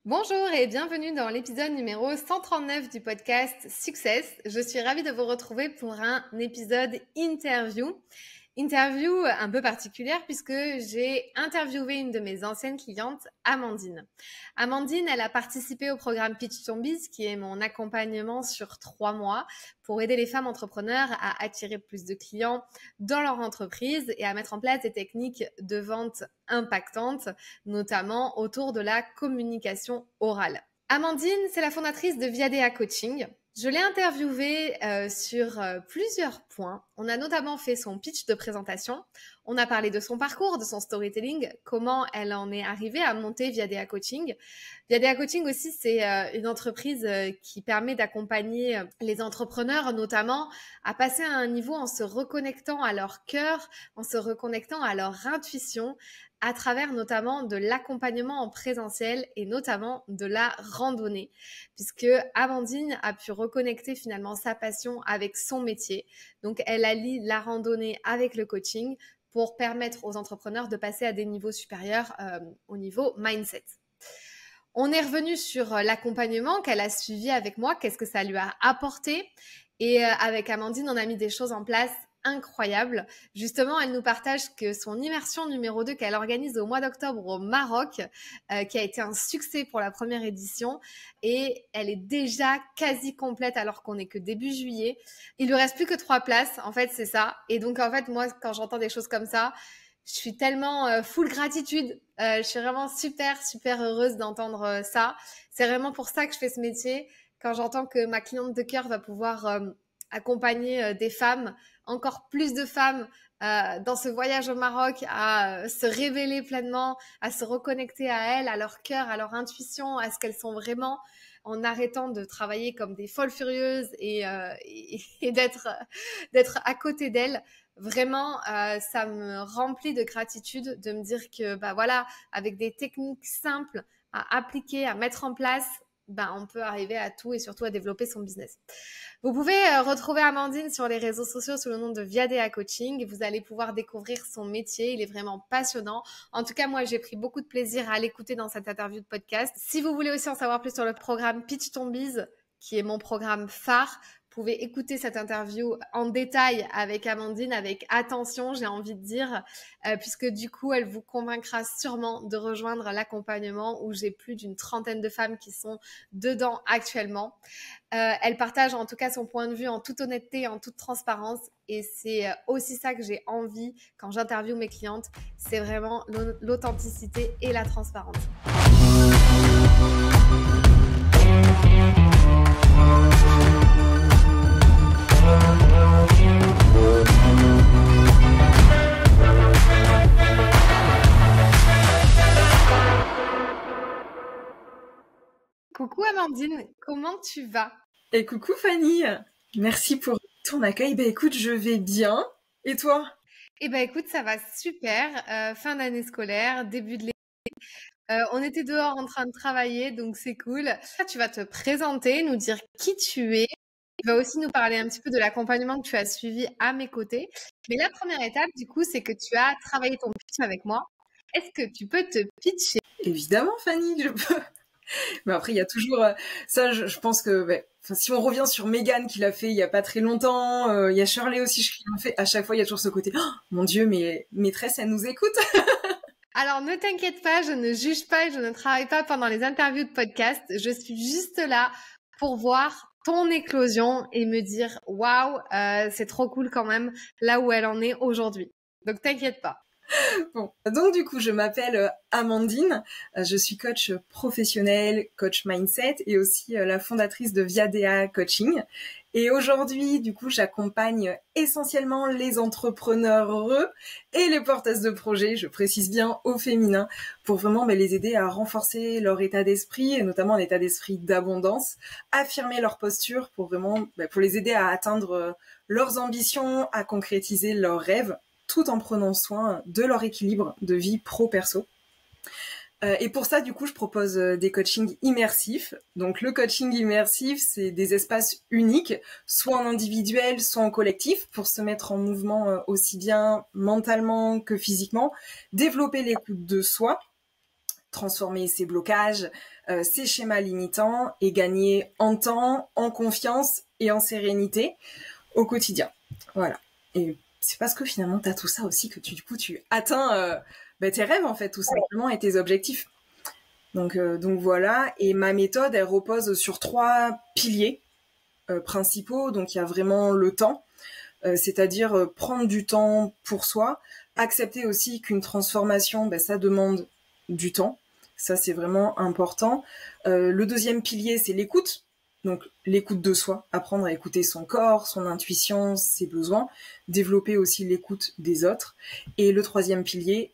Bonjour et bienvenue dans l'épisode numéro 139 du podcast Success. Je suis ravie de vous retrouver pour un épisode interview. Interview un peu particulière puisque j'ai interviewé une de mes anciennes clientes, Amandine. Amandine, elle a participé au programme Pitch Ton Biz, qui est mon accompagnement sur 3 mois pour aider les femmes entrepreneurs à attirer plus de clients dans leur entreprise et à mettre en place des techniques de vente impactantes, notamment autour de la communication orale. Amandine, c'est la fondatrice de Viadea Coaching. Je l'ai interviewée sur plusieurs points. On a notamment fait son pitch de présentation. On a parlé de son parcours, de son storytelling, comment elle en est arrivée à monter Viadea Coaching. Viadea Coaching aussi, c'est une entreprise qui permet d'accompagner les entrepreneurs, notamment à passer à un niveau en se reconnectant à leur cœur, en se reconnectant à leur intuition, à travers notamment de l'accompagnement en présentiel et notamment de la randonnée, puisque Amandine a pu reconnecter finalement sa passion avec son métier. Donc, elle allie la randonnée avec le coaching pour permettre aux entrepreneurs de passer à des niveaux supérieurs au niveau mindset. On est revenu sur l'accompagnement qu'elle a suivi avec moi, qu'est-ce que ça lui a apporté. Et avec Amandine, on a mis des choses en place incroyable. Justement, elle nous partage que son immersion numéro 2 qu'elle organise au mois d'octobre au Maroc, qui a été un succès pour la première édition, et elle est déjà quasi complète alors qu'on n'est que début juillet. Il lui reste plus que 3 places, en fait, c'est ça. Et donc, en fait, moi, quand j'entends des choses comme ça, je suis tellement full gratitude. Je suis vraiment super heureuse d'entendre ça. C'est vraiment pour ça que je fais ce métier. Quand j'entends que ma cliente de cœur va pouvoir accompagner des femmes, encore plus de femmes dans ce voyage au Maroc, à se révéler pleinement, à se reconnecter à elles, à leur cœur, à leur intuition, à ce qu'elles sont vraiment, en arrêtant de travailler comme des folles furieuses et d'être à côté d'elles. Vraiment, ça me remplit de gratitude de me dire que, bah voilà, avec des techniques simples à appliquer, à mettre en place, on peut arriver à tout et surtout à développer son business. Vous pouvez retrouver Amandine sur les réseaux sociaux sous le nom de Viadea Coaching. Vous allez pouvoir découvrir son métier. Il est vraiment passionnant. En tout cas, moi, j'ai pris beaucoup de plaisir à l'écouter dans cette interview de podcast. Si vous voulez aussi en savoir plus sur le programme Pitch Ton Biz, qui est mon programme phare, vous pouvez écouter cette interview en détail avec Amandine, avec attention, j'ai envie de dire, puisque du coup, elle vous convaincra sûrement de rejoindre l'accompagnement où j'ai plus d'une 30aine de femmes qui sont dedans actuellement. Elle partage en tout cas son point de vue en toute honnêteté, en toute transparence, et c'est aussi ça que j'ai envie quand j'interviewe mes clientes, c'est vraiment l'authenticité et la transparence. Coucou Amandine, comment tu vas? Et coucou Fanny, merci pour ton accueil. Écoute, je vais bien. Et toi? Écoute, ça va super. Fin d'année scolaire, début de l'été. On était dehors en train de travailler, donc c'est cool. Tu vas te présenter, nous dire qui tu es. Tu vas aussi nous parler un petit peu de l'accompagnement que tu as suivi à mes côtés. Mais la première étape, du coup, c'est que tu as travaillé ton pitch avec moi. Est-ce que tu peux te pitcher? Évidemment Fanny, je peux. Mais après, il y a toujours ça. Je pense que si on revient sur Megan qui l'a fait il y a pas très longtemps, il y a Shirley aussi qui l'a fait. À chaque fois, il y a toujours ce côté. Oh, mon Dieu, mais maîtresse, elle nous écoute. Alors, ne t'inquiète pas, je ne juge pas et je ne travaille pas pendant les interviews de podcast. Je suis juste là pour voir ton éclosion et me dire waouh, c'est trop cool quand même là où elle en est aujourd'hui. Donc, t'inquiète pas. Bon, donc du coup, je m'appelle Amandine, je suis coach professionnel, coach mindset et aussi la fondatrice de Viadea Coaching. Et aujourd'hui, du coup, j'accompagne essentiellement les entrepreneurs heureux et les porteuses de projets, je précise bien au féminin, pour vraiment les aider à renforcer leur état d'esprit et notamment un état d'esprit d'abondance, affirmer leur posture pour vraiment pour les aider à atteindre leurs ambitions, à concrétiser leurs rêves, tout en prenant soin de leur équilibre de vie pro-perso. Et pour ça, du coup, je propose des coachings immersifs. Donc, le coaching immersif, c'est des espaces uniques, soit en individuel, soit en collectif, pour se mettre en mouvement aussi bien mentalement que physiquement, développer l'écoute de soi, transformer ses blocages, ces schémas limitants et gagner en temps, en confiance et en sérénité au quotidien. Voilà. Et c'est parce que finalement, tu as tout ça aussi que tu atteins tes rêves, en fait, tout simplement, et tes objectifs. Donc voilà. Et ma méthode, elle repose sur 3 piliers principaux. Donc, il y a vraiment le temps, c'est-à-dire prendre du temps pour soi, accepter aussi qu'une transformation, ça demande du temps. Ça, c'est vraiment important. Le deuxième pilier, c'est l'écoute. Donc, l'écoute de soi, apprendre à écouter son corps, son intuition, ses besoins, développer aussi l'écoute des autres. Et le troisième pilier,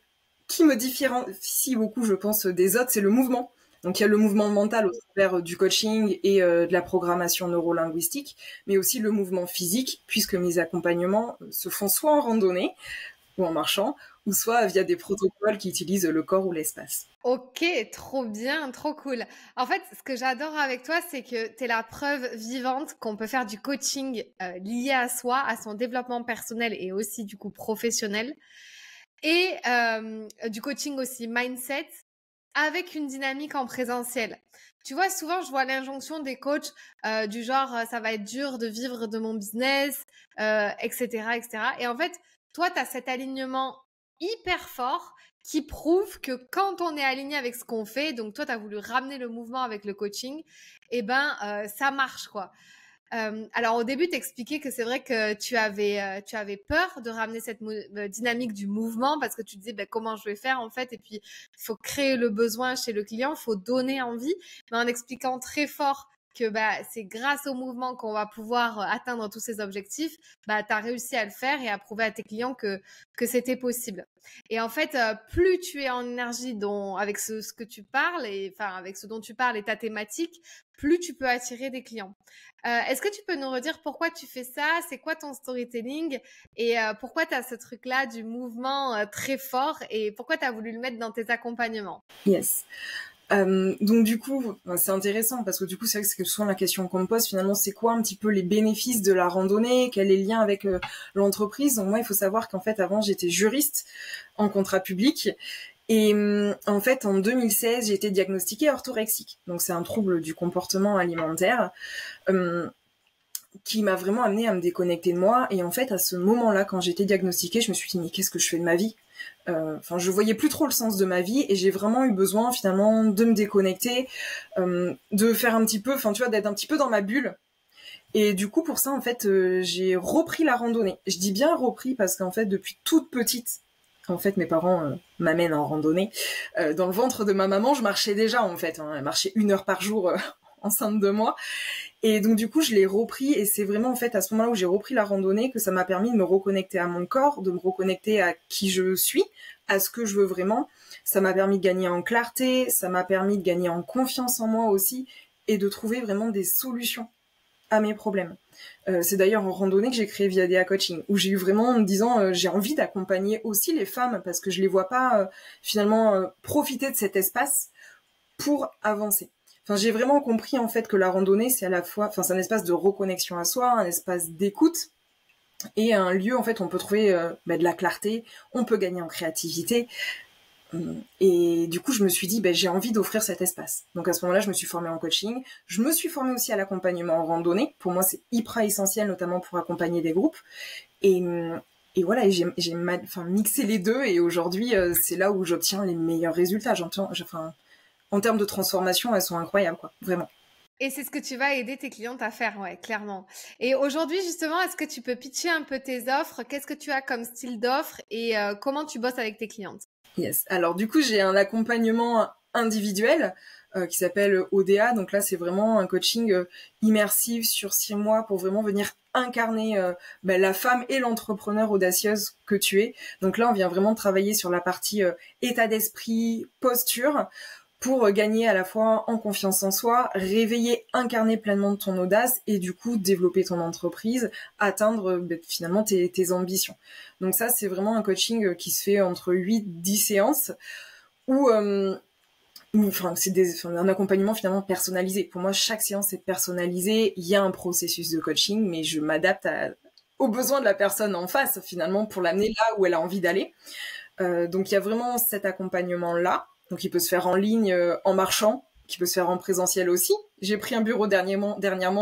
qui me différencie beaucoup, je pense, des autres, c'est le mouvement. Donc, il y a le mouvement mental au travers du coaching et de la programmation neurolinguistique, mais aussi le mouvement physique, puisque mes accompagnements se font soit en randonnée, ou en marchant, ou soit via des protocoles qui utilisent le corps ou l'espace. Ok, trop bien, trop cool. En fait, ce que j'adore avec toi, c'est que tu es la preuve vivante qu'on peut faire du coaching lié à soi, à son développement personnel et aussi du coup professionnel, et du coaching aussi mindset avec une dynamique en présentiel. Tu vois, souvent, je vois l'injonction des coachs du genre, ça va être dur de vivre de mon business, etc., etc. Et en fait, toi, tu as cet alignement hyper fort qui prouve que quand on est aligné avec ce qu'on fait, donc toi, tu as voulu ramener le mouvement avec le coaching, et ça marche, quoi. Alors au début, t'expliquais que c'est vrai que tu avais peur de ramener cette dynamique du mouvement parce que tu disais comment je vais faire en fait, et puis il faut créer le besoin chez le client, il faut donner envie, mais en expliquant très fort que c'est grâce au mouvement qu'on va pouvoir atteindre tous ces objectifs, tu as réussi à le faire et à prouver à tes clients que c'était possible. Et en fait, plus tu es en énergie avec ce que tu parles, et enfin avec ce dont tu parles et ta thématique, plus tu peux attirer des clients. Est-ce que tu peux nous redire pourquoi tu fais ça? C'est quoi ton storytelling? Et pourquoi tu as ce truc-là du mouvement très fort? Et pourquoi tu as voulu le mettre dans tes accompagnements? Yes. Donc du coup, c'est intéressant parce que du coup, c'est vrai que c'est souvent la question qu'on me pose finalement, c'est quoi un petit peu les bénéfices de la randonnée? Quel est le lien avec l'entreprise? Donc moi, il faut savoir qu'en fait, avant, j'étais juriste en contrat public. Et en fait, en 2016, j'ai été diagnostiquée orthorexique. Donc c'est un trouble du comportement alimentaire qui m'a vraiment amenée à me déconnecter de moi. Et en fait, à ce moment-là, quand j'ai été diagnostiquée, je me suis dit, mais qu'est-ce que je fais de ma vie? Je voyais plus trop le sens de ma vie et j'ai vraiment eu besoin finalement de me déconnecter, de faire un petit peu, d'être un petit peu dans ma bulle. Et du coup, pour ça, en fait, j'ai repris la randonnée. Je dis bien repris parce qu'en fait, depuis toute petite, en fait, mes parents m'amènent en randonnée. Dans le ventre de ma maman, je marchais déjà, en fait. Elle marchait 1 heure par jour enceinte de moi. Et donc, du coup, je l'ai repris. Et c'est vraiment, en fait, à ce moment-là où j'ai repris la randonnée que ça m'a permis de me reconnecter à mon corps, de me reconnecter à qui je suis, à ce que je veux vraiment. Ça m'a permis de gagner en clarté, ça m'a permis de gagner en confiance en moi aussi et de trouver vraiment des solutions à mes problèmes. C'est d'ailleurs en randonnée que j'ai créé Viadea Coaching, où j'ai eu vraiment en me disant j'ai envie d'accompagner aussi les femmes parce que je les vois pas finalement profiter de cet espace pour avancer. Enfin, j'ai vraiment compris en fait que la randonnée c'est à la fois, c'est un espace de reconnexion à soi, un espace d'écoute et un lieu en fait où on peut trouver de la clarté, on peut gagner en créativité. Et du coup, je me suis dit, j'ai envie d'offrir cet espace. Donc à ce moment-là, je me suis formée en coaching. Je me suis formée aussi à l'accompagnement en randonnée. Pour moi, c'est hyper essentiel, notamment pour accompagner des groupes. Et voilà, j'ai mixé les deux. Et aujourd'hui, c'est là où j'obtiens les meilleurs résultats. En termes de transformation, elles sont incroyables, quoi, vraiment. Et c'est ce que tu vas aider tes clientes à faire, ouais, clairement. Et aujourd'hui, justement, est-ce que tu peux pitcher un peu tes offres? Qu'est-ce que tu as comme style d'offre et comment tu bosses avec tes clientes? Yes. Alors du coup, j'ai un accompagnement individuel qui s'appelle ODA. Donc là, c'est vraiment un coaching immersif sur 6 mois pour vraiment venir incarner la femme et l'entrepreneur audacieuse que tu es. Donc là, on vient vraiment travailler sur la partie état d'esprit, posture, pour gagner à la fois en confiance en soi, réveiller, incarner pleinement ton audace et du coup développer ton entreprise, atteindre finalement tes ambitions. Donc ça, c'est vraiment un coaching qui se fait entre 8-10 séances où c'est un accompagnement finalement personnalisé. Pour moi, chaque séance est personnalisée. Il y a un processus de coaching, mais je m'adapte aux besoins de la personne en face finalement pour l'amener là où elle a envie d'aller. Donc il y a vraiment cet accompagnement-là. Donc il peut se faire en ligne, en marchant, qui peut se faire en présentiel aussi. J'ai pris un bureau dernièrement,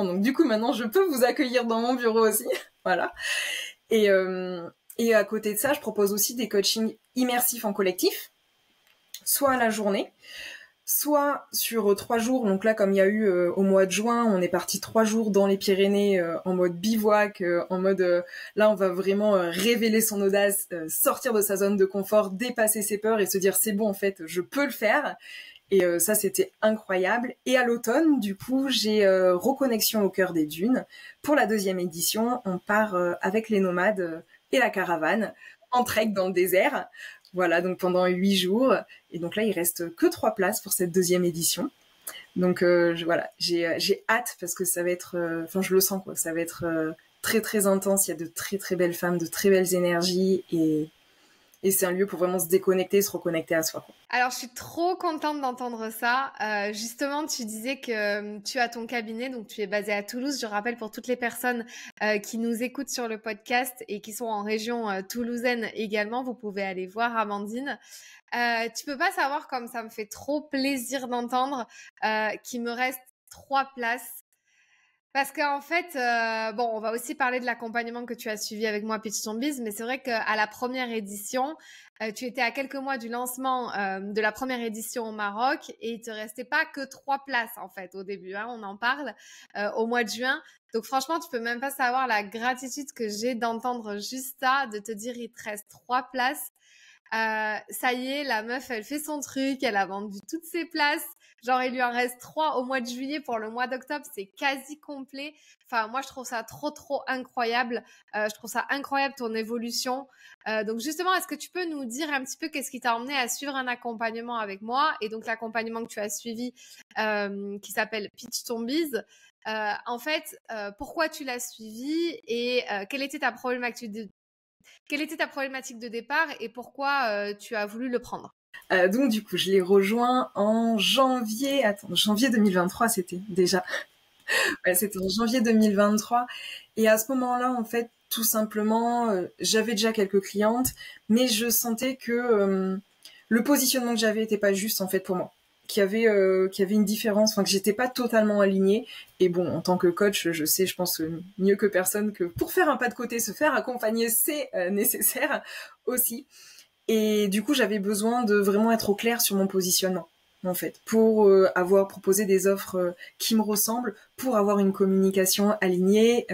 donc du coup maintenant je peux vous accueillir dans mon bureau aussi. Voilà. Et à côté de ça, je propose aussi des coachings immersifs en collectif, soit à la journée, soit sur 3 jours. Donc là, comme il y a eu au mois de juin, on est parti 3 jours dans les Pyrénées en mode bivouac, en mode là, on va vraiment révéler son audace, sortir de sa zone de confort, dépasser ses peurs et se dire c'est bon, en fait, je peux le faire. Et ça, c'était incroyable. Et à l'automne, du coup, j'ai Reconnexion au cœur des dunes. Pour la 2e édition, on part avec les nomades et la caravane en trek dans le désert. Voilà, donc pendant 8 jours. Et donc là, il reste que 3 places pour cette 2e édition. Donc voilà, j'ai hâte parce que ça va être... Enfin, je le sens, quoi. Ça va être très, très intense. Il y a de très, très belles femmes, de très belles énergies. Et c'est un lieu pour vraiment se déconnecter, se reconnecter à soi, quoi. Alors, je suis trop contente d'entendre ça. Justement, tu disais que tu as ton cabinet, donc tu es basée à Toulouse. Je rappelle pour toutes les personnes qui nous écoutent sur le podcast et qui sont en région toulousaine également, vous pouvez aller voir Amandine. Tu peux pas savoir comme ça me fait trop plaisir d'entendre qu'il me reste 3 places. Parce qu'en fait, bon, on va aussi parler de l'accompagnement que tu as suivi avec moi, Pitch Ton Biz, mais c'est vrai qu'à la première édition, tu étais à quelques mois du lancement de la première édition au Maroc et il te restait pas que 3 places en fait au début, hein, on en parle au mois de juin. Donc franchement, tu peux même pas savoir la gratitude que j'ai d'entendre juste ça, de te dire il te reste 3 places. Ça y est, la meuf, elle fait son truc, elle a vendu toutes ses places. Genre, il lui en reste 3 au mois de juillet. Pour le mois d'octobre, c'est quasi complet. Enfin, moi, je trouve ça trop incroyable. Je trouve ça incroyable ton évolution. Donc, justement, est-ce que tu peux nous dire un petit peu qu'est-ce qui t'a emmené à suivre un accompagnement avec moi? Et donc, l'accompagnement que tu as suivi, qui s'appelle Pitch Ton Biz. En fait, pourquoi tu l'as suivi et quelle était ta problématique de départ et pourquoi tu as voulu le prendre? Donc du coup, je l'ai rejoint en janvier. Attends, janvier 2023, c'était déjà. Ouais, c'était en janvier 2023. Et à ce moment-là, en fait, tout simplement, j'avais déjà quelques clientes, mais je sentais que le positionnement que j'avais était pas juste en fait pour moi. Qu'il y avait une différence, enfin que j'étais pas totalement alignée. Et bon, en tant que coach, je sais, je pense mieux que personne que pour faire un pas de côté, se faire accompagner, c'est nécessaire aussi. Et du coup, j'avais besoin de vraiment être au clair sur mon positionnement, en fait, pour avoir proposé des offres qui me ressemblent, pour avoir une communication alignée,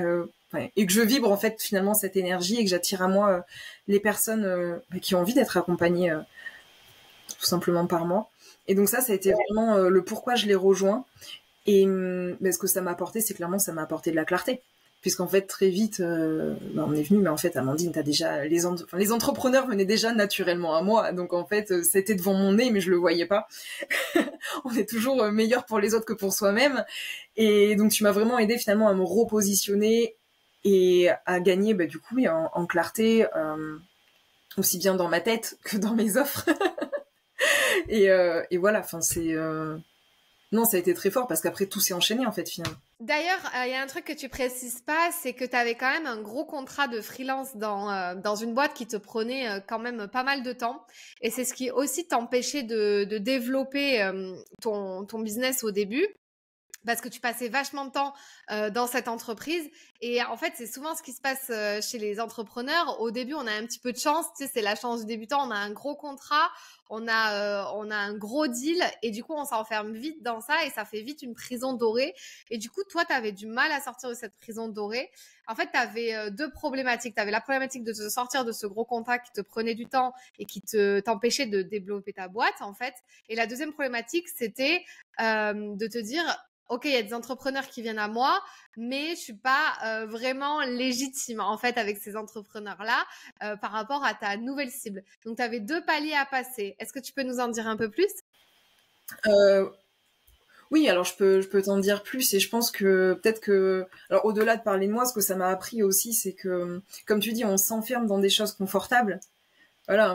ouais, et que je vibre en fait finalement cette énergie et que j'attire à moi les personnes qui ont envie d'être accompagnées tout simplement par moi. Et donc ça a été vraiment le pourquoi je l'ai rejoint. Et ce que ça m'a apporté, c'est clairement ça m'a apporté de la clarté. Puisqu'en fait, très vite, on est venu, mais en fait, Amandine, t'as déjà les entrepreneurs venaient déjà naturellement à moi. Donc en fait, c'était devant mon nez, mais je le voyais pas. On est toujours meilleur pour les autres que pour soi-même. Et donc tu m'as vraiment aidé finalement à me repositionner et à gagner, du coup, oui, en clarté, aussi bien dans ma tête que dans mes offres. Et voilà, enfin c'est non, ça a été très fort parce qu'après tout s'est enchaîné en fait finalement. D'ailleurs, il y a un truc que tu précises pas, c'est que tu avais quand même un gros contrat de freelance dans une boîte qui te prenait quand même pas mal de temps. Et c'est ce qui aussi t'empêchait de développer ton business au début. Parce que tu passais vachement de temps dans cette entreprise. Et en fait, c'est souvent ce qui se passe chez les entrepreneurs. Au début, on a un petit peu de chance. Tu sais, c'est la chance du débutant. On a un gros contrat, on a un gros deal. Et du coup, on s'enferme vite dans ça et ça fait vite une prison dorée. Et du coup, toi, tu avais du mal à sortir de cette prison dorée. En fait, tu avais 2 problématiques. Tu avais la problématique de te sortir de ce gros contrat qui te prenait du temps et qui t'empêchait de développer ta boîte, en fait. Et la deuxième problématique, c'était de te dire... Ok, il y a des entrepreneurs qui viennent à moi, mais je suis pas vraiment légitime en fait avec ces entrepreneurs-là par rapport à ta nouvelle cible. Donc, tu avais 2 paliers à passer. Est-ce que tu peux nous en dire un peu plus? Oui, alors je peux t'en dire plus et je pense que peut-être que, alors au-delà de parler de moi, ce que ça m'a appris aussi, c'est que, comme tu dis, on s'enferme dans des choses confortables. Voilà,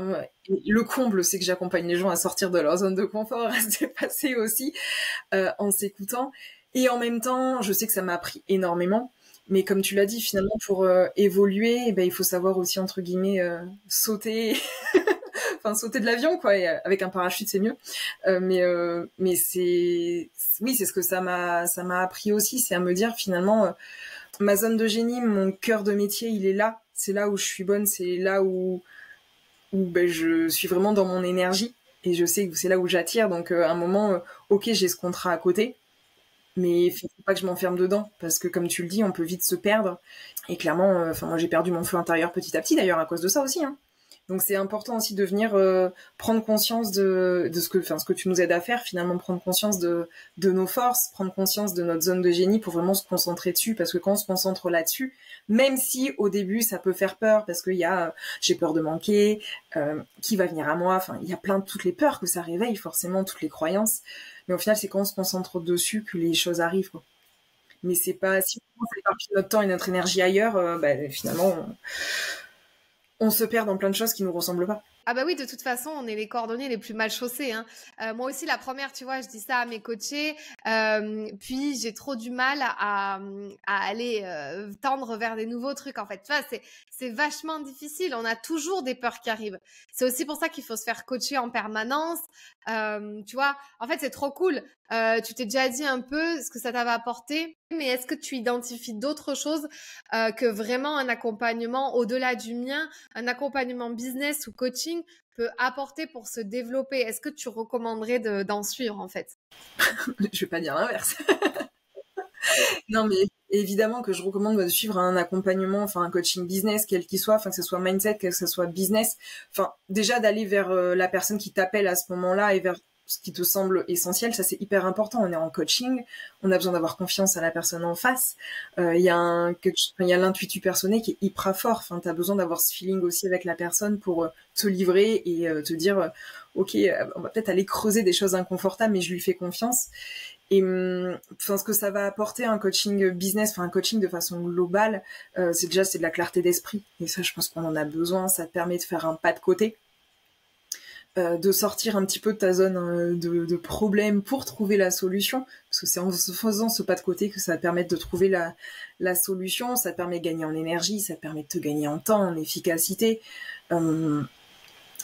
le comble, c'est que j'accompagne les gens à sortir de leur zone de confort, à se dépasser aussi, en s'écoutant. Et en même temps, je sais que ça m'a appris énormément. Mais comme tu l'as dit, finalement, pour évoluer, il faut savoir aussi, entre guillemets, sauter enfin sauter de l'avion quoi, et, avec un parachute c'est mieux. Mais oui, c'est ce que ça m'a appris aussi, c'est à me dire finalement ma zone de génie, mon cœur de métier, il est là. C'est là où je suis bonne, c'est là où ben, je suis vraiment dans mon énergie et je sais que c'est là où j'attire. Donc à un moment, ok, j'ai ce contrat à côté, mais il faut pas que je m'enferme dedans parce que comme tu le dis, on peut vite se perdre. Et clairement, enfin moi j'ai perdu mon feu intérieur petit à petit d'ailleurs à cause de ça aussi. Hein. Donc c'est important aussi de venir prendre conscience de ce que tu nous aides à faire, finalement prendre conscience de nos forces, prendre conscience de notre zone de génie pour vraiment se concentrer dessus, parce que quand on se concentre là-dessus, même si au début ça peut faire peur, parce qu'il y a j'ai peur de manquer, qui va venir à moi, enfin il y a plein de toutes les peurs que ça réveille forcément, toutes les croyances, mais au final c'est quand on se concentre dessus que les choses arrivent quoi. Mais c'est pas si on fait notre temps et notre énergie ailleurs, finalement on se perd dans plein de choses qui nous ressemblent pas. Ah bah oui, de toute façon, on est les cordonniers les plus mal chaussés. Hein. Moi aussi, la première, tu vois, je dis ça à mes coachés. Puis j'ai trop du mal à aller tendre vers des nouveaux trucs. En fait, tu vois, c'est vachement difficile. On a toujours des peurs qui arrivent. C'est aussi pour ça qu'il faut se faire coacher en permanence. Tu vois, en fait, c'est trop cool. Tu t'es déjà dit un peu ce que ça t'avait apporté, mais est-ce que tu identifies d'autres choses que vraiment un accompagnement au-delà du mien, un accompagnement business ou coaching peut apporter pour se développer? Est-ce que tu recommanderais d'en suivre en fait? Je vais pas dire l'inverse. Non, mais évidemment que je recommande de suivre un accompagnement, enfin un coaching business, quel qu'il soit, enfin que ce soit mindset, que ce soit business. Enfin, déjà d'aller vers la personne qui t'appelle à ce moment-là et vers ce qui te semble essentiel, ça c'est hyper important. On est en coaching, on a besoin d'avoir confiance à la personne en face. Il y a il y a l'intuitu personnel qui est hyper fort. Enfin, t'as besoin d'avoir ce feeling aussi avec la personne pour te livrer et te dire, ok, on va peut-être aller creuser des choses inconfortables, mais je lui fais confiance. Et enfin, ce que ça va apporter un coaching business, enfin un coaching de façon globale, c'est de la clarté d'esprit. Et ça, je pense qu'on en a besoin. Ça te permet de faire un pas de côté, de sortir un petit peu de ta zone de problème pour trouver la solution. Parce que c'est en faisant ce pas de côté que ça va te permettre de trouver la solution. Ça te permet de gagner en énergie, ça te permet de te gagner en temps, en efficacité.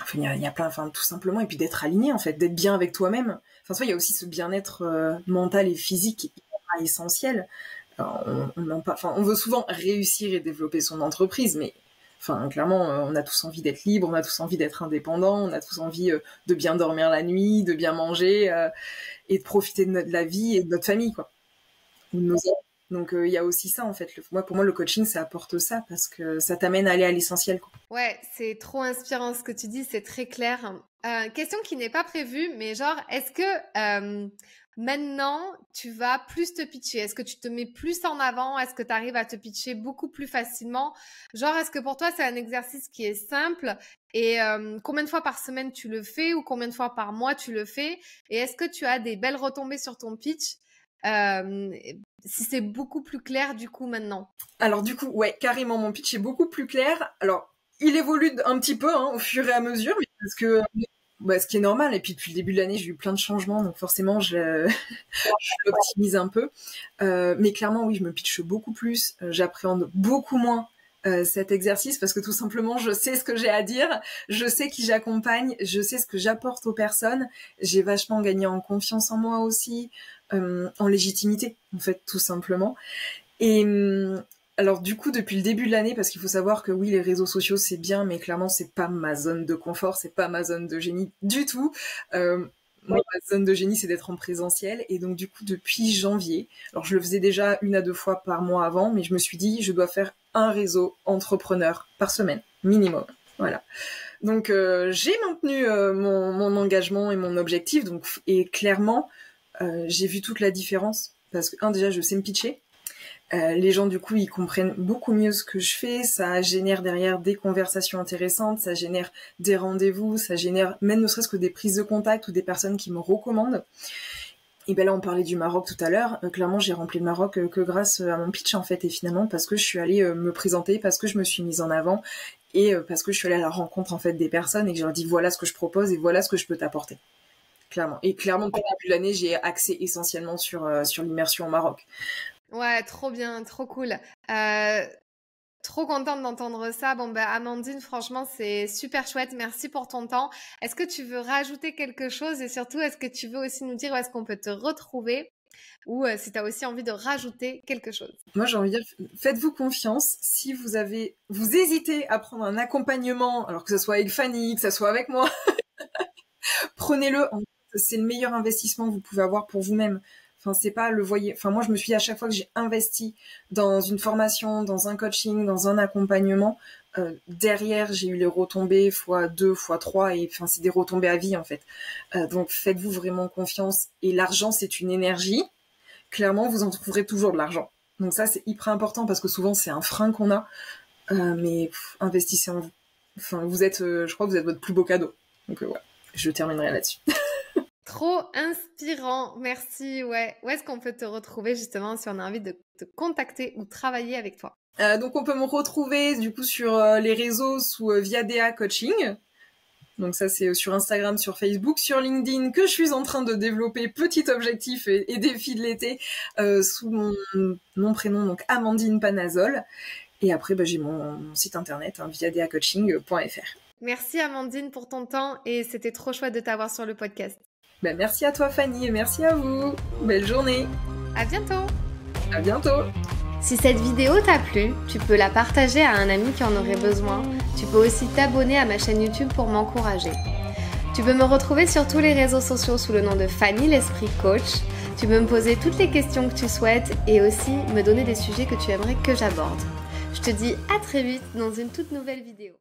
Enfin, il y a plein, enfin, tout simplement, et puis d'être aligné, en fait, d'être bien avec toi-même. Enfin, tu vois, il y a aussi ce bien-être mental et physique qui est essentiel. Alors, on veut souvent réussir et développer son entreprise, mais enfin, clairement, on a tous envie d'être libre, on a tous envie d'être indépendant, on a tous envie de bien dormir la nuit, de bien manger et de profiter de la vie et de notre famille, quoi. Ou de nos amis. Donc, il y a aussi ça, en fait. Pour moi, le coaching, ça apporte ça parce que ça t'amène à aller à l'essentiel, quoi. Ouais, c'est trop inspirant ce que tu dis, c'est très clair. Question qui n'est pas prévue, mais genre, est-ce que maintenant, tu vas plus te pitcher? Est-ce que tu te mets plus en avant? Est-ce que tu arrives à te pitcher beaucoup plus facilement? Genre, est-ce que pour toi, c'est un exercice qui est simple? Et combien de fois par semaine tu le fais ou combien de fois par mois tu le fais? Et est-ce que tu as des belles retombées sur ton pitch? Si c'est beaucoup plus clair du coup maintenant. Alors du coup, ouais, carrément, mon pitch est beaucoup plus clair. Alors, il évolue un petit peu au fur et à mesure, mais parce que ce qui est normal. Et puis depuis le début de l'année, j'ai eu plein de changements, donc forcément, je l'optimise un peu. Mais clairement, oui, je me pitche beaucoup plus. J'appréhende beaucoup moins cet exercice parce que tout simplement, je sais ce que j'ai à dire, je sais qui j'accompagne, je sais ce que j'apporte aux personnes. J'ai vachement gagné en confiance en moi aussi, en légitimité, en fait, tout simplement. Et alors du coup, depuis le début de l'année, parce qu'il faut savoir que oui, les réseaux sociaux c'est bien, mais clairement c'est pas ma zone de confort, c'est pas ma zone de génie du tout. Moi, ma zone de génie c'est d'être en présentiel, et donc du coup depuis janvier, alors je le faisais déjà 1 à 2 fois par mois avant, mais je me suis dit je dois faire un réseau entrepreneur par semaine minimum. Voilà. Donc j'ai maintenu mon engagement et mon objectif, donc et clairement j'ai vu toute la différence parce que déjà je sais me pitcher. Les gens du coup ils comprennent beaucoup mieux ce que je fais, ça génère derrière des conversations intéressantes, ça génère des rendez-vous, ça génère même ne serait-ce que des prises de contact ou des personnes qui me recommandent. Et ben là on parlait du Maroc tout à l'heure, clairement j'ai rempli le Maroc que grâce à mon pitch en fait, et finalement parce que je suis allée me présenter, parce que je me suis mise en avant et parce que je suis allée à la rencontre en fait des personnes et que je leur dis voilà ce que je propose et voilà ce que je peux t'apporter. Clairement. Et clairement depuis le début de l'année j'ai axé essentiellement sur l'immersion au Maroc. Ouais, trop bien, trop cool. Trop contente d'entendre ça. Bon, ben, Amandine, franchement, c'est super chouette. Merci pour ton temps. Est-ce que tu veux rajouter quelque chose et surtout, est-ce que tu veux aussi nous dire où est-ce qu'on peut te retrouver ou si tu as aussi envie de rajouter quelque chose? Moi, j'ai envie de dire, faites-vous confiance. Si vous hésitez à prendre un accompagnement, alors que ce soit avec Fanny, que ce soit avec moi, prenez-le. C'est le meilleur investissement que vous pouvez avoir pour vous-même. Enfin, c'est pas le voyer. Enfin, moi, je me suis dit à chaque fois que j'ai investi dans une formation, dans un coaching, dans un accompagnement, derrière, j'ai eu les retombées x2, x3, et enfin, c'est des retombées à vie, en fait. Donc, faites-vous vraiment confiance. Et l'argent, c'est une énergie. Clairement, vous en trouverez toujours de l'argent. Donc ça, c'est hyper important parce que souvent, c'est un frein qu'on a. Mais investissez en vous. Enfin, je crois que vous êtes votre plus beau cadeau. Donc, ouais, je terminerai là-dessus. Trop inspirant, merci. Ouais. Où est-ce qu'on peut te retrouver justement si on a envie de te contacter ou travailler avec toi? Donc on peut me retrouver du coup sur les réseaux sous Viadea Coaching. Donc ça c'est sur Instagram, sur Facebook, sur LinkedIn que je suis en train de développer petit objectif et défi de l'été sous mon prénom donc Amandine Panazol. Et après j'ai mon site internet viadeacoaching.fr. Merci Amandine pour ton temps et c'était trop chouette de t'avoir sur le podcast. Merci à toi Fanny et merci à vous. Belle journée. À bientôt. À bientôt. Si cette vidéo t'a plu, tu peux la partager à un ami qui en aurait besoin. Tu peux aussi t'abonner à ma chaîne YouTube pour m'encourager. Tu peux me retrouver sur tous les réseaux sociaux sous le nom de Fanny l'Esprit Coach. Tu peux me poser toutes les questions que tu souhaites et aussi me donner des sujets que tu aimerais que j'aborde. Je te dis à très vite dans une toute nouvelle vidéo.